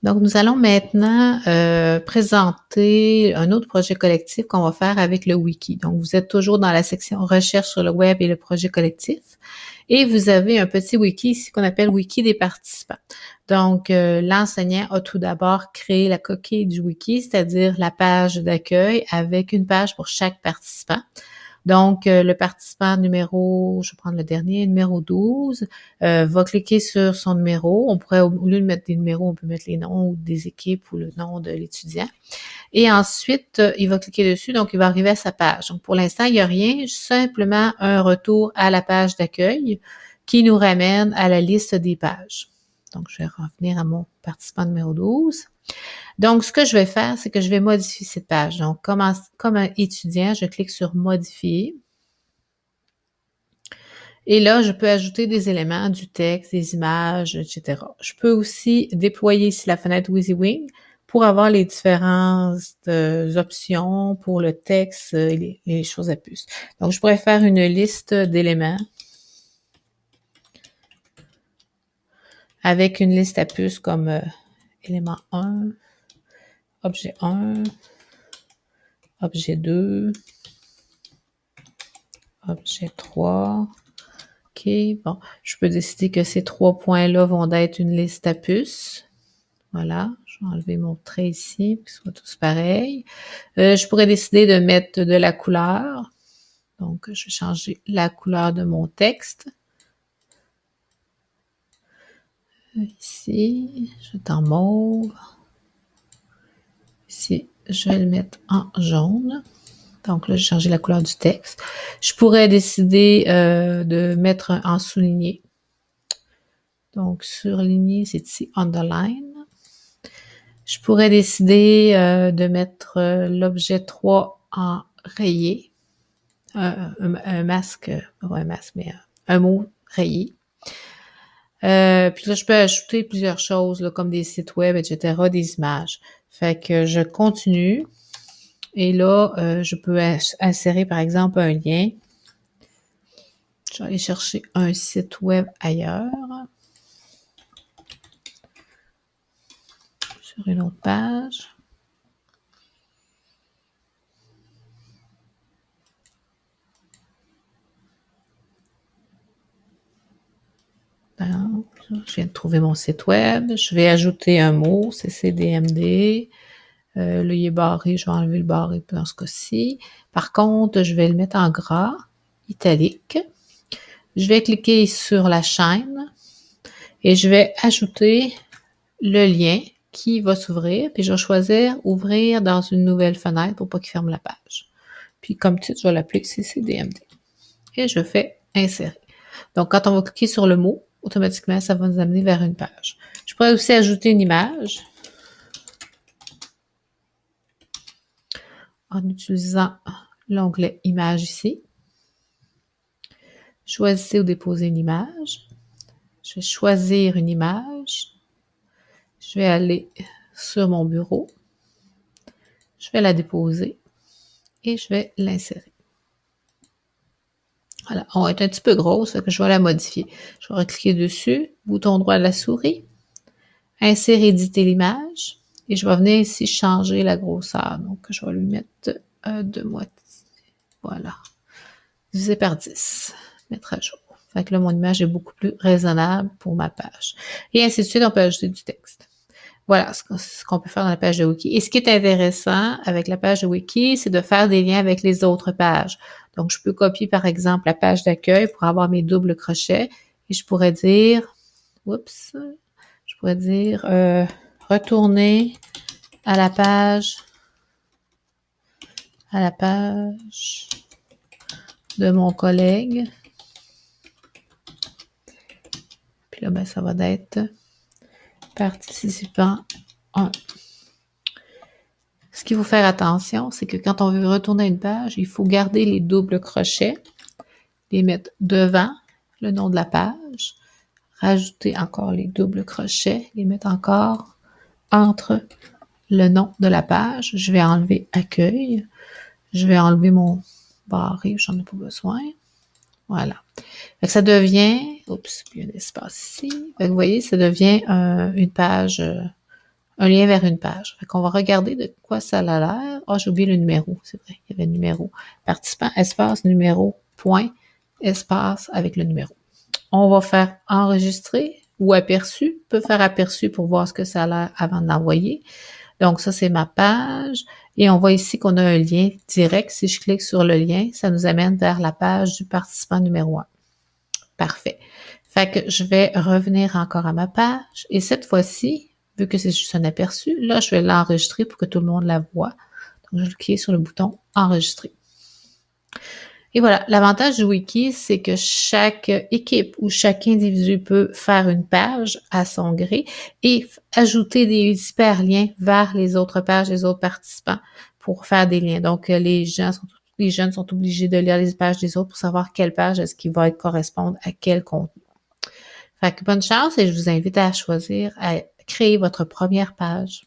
Donc, nous allons maintenant présenter un autre projet collectif qu'on va faire avec le wiki. Donc, vous êtes toujours dans la section recherche sur le web et le projet collectif. Et vous avez un petit wiki ici qu'on appelle wiki des participants. Donc, l'enseignant a tout d'abord créé la coquille du wiki, c'est-à-dire la page d'accueil avec une page pour chaque participant. Donc, le participant numéro, je vais prendre le dernier, numéro 12, va cliquer sur son numéro. On pourrait, au lieu de mettre des numéros, on peut mettre les noms des équipes ou le nom de l'étudiant. Et ensuite, il va cliquer dessus, donc il va arriver à sa page. Donc, pour l'instant, il n'y a rien, simplement un retour à la page d'accueil qui nous ramène à la liste des pages. Donc, je vais revenir à mon participant numéro 12. Donc, ce que je vais faire, c'est que je vais modifier cette page. Donc, comme un étudiant, je clique sur « Modifier ». Et là, je peux ajouter des éléments, du texte, des images, etc. Je peux aussi déployer ici la fenêtre WYSIWYG pour avoir les différentes options pour le texte et les choses à puce. Donc, je pourrais faire une liste d'éléments avec une liste à puce comme élément 1, objet 1, objet 2, objet 3. OK, bon, je peux décider que ces 3 points-là vont être une liste à puce. Voilà, je vais enlever mon trait ici pour qu'ils soient tous pareils. Je pourrais décider de mettre de la couleur. Donc, je vais changer la couleur de mon texte. Ici, je vais en mauve. Ici, je vais le mettre en jaune. Donc là, j'ai changé la couleur du texte. Je pourrais décider de mettre en souligné. Donc, surligné, c'est ici « Underline ». Je pourrais décider de mettre l'objet 3 en rayé. Un masque, pas un masque, mais un mot rayé. Puis là, je peux ajouter plusieurs choses, là, comme des sites web, etc., des images. Fait que je continue. Et là, je peux insérer, par exemple, un lien. Je vais aller chercher un site web ailleurs. Sur une autre page. Je viens de trouver mon site web. Je vais ajouter un mot, CCDMD. Là, il est barré, je vais enlever le barré dans ce cas-ci. Par contre, je vais le mettre en gras, italique. Je vais cliquer sur la chaîne et je vais ajouter le lien qui va s'ouvrir. Puis, je vais choisir « Ouvrir dans une nouvelle fenêtre » pour pas qu'il ferme la page. Puis, comme titre, je vais l'appeler CCDMD. Et je fais « Insérer ». Donc, quand on va cliquer sur le mot, automatiquement, ça va nous amener vers une page. Je pourrais aussi ajouter une image en utilisant l'onglet « Images » ici. Choisissez ou déposez une image. Je vais choisir une image. Je vais aller sur mon bureau. Je vais la déposer et je vais l'insérer. Voilà, on va être un petit peu grosse, fait que je vais la modifier. Je vais recliquer dessus, bouton droit de la souris, insérer, éditer l'image, et je vais venir ici changer la grosseur. Donc, je vais lui mettre de moitié. Voilà. Divisé par 10. Mettre à jour. Fait que là, mon image est beaucoup plus raisonnable pour ma page. Et ainsi de suite, on peut ajouter du texte. Voilà ce qu'on peut faire dans la page de wiki. Et ce qui est intéressant avec la page de wiki, c'est de faire des liens avec les autres pages. Donc, je peux copier, par exemple, la page d'accueil pour avoir mes doubles crochets. Et je pourrais dire, retourner à la page de mon collègue. Puis là, ben, ça va être participant 1. Ce qu'il faut faire attention, c'est que quand on veut retourner à une page, il faut garder les doubles crochets, les mettre devant le nom de la page, rajouter encore les doubles crochets, les mettre encore entre le nom de la page. Je vais enlever « Accueil ». Je vais enlever mon barré, j'en ai pas besoin. Voilà. Fait que ça devient, il y a un espace ici. Fait que vous voyez, ça devient une page un lien vers une page. Fait qu'on va regarder de quoi ça a l'air. Ah, j'ai oublié le numéro, c'est vrai, il y avait le numéro. Participant, espace, numéro, point, espace avec le numéro. On va faire enregistrer ou aperçu. On peut faire aperçu pour voir ce que ça a l'air avant de l'envoyer. Donc ça, c'est ma page. Et on voit ici qu'on a un lien direct. Si je clique sur le lien, ça nous amène vers la page du participant numéro 1. Parfait. Fait que je vais revenir encore à ma page. Et cette fois-ci, vu que c'est juste un aperçu, là, je vais l'enregistrer pour que tout le monde la voit. Donc, je vais cliquer sur le bouton enregistrer. Et voilà, l'avantage du wiki, c'est que chaque équipe ou chaque individu peut faire une page à son gré et ajouter des hyperliens vers les autres pages des autres participants pour faire des liens. Donc, les jeunes sont obligés de lire les pages des autres pour savoir quelle page est-ce qui va correspondre à quel contenu. Fait que bonne chance et je vous invite à choisir, à créer votre première page.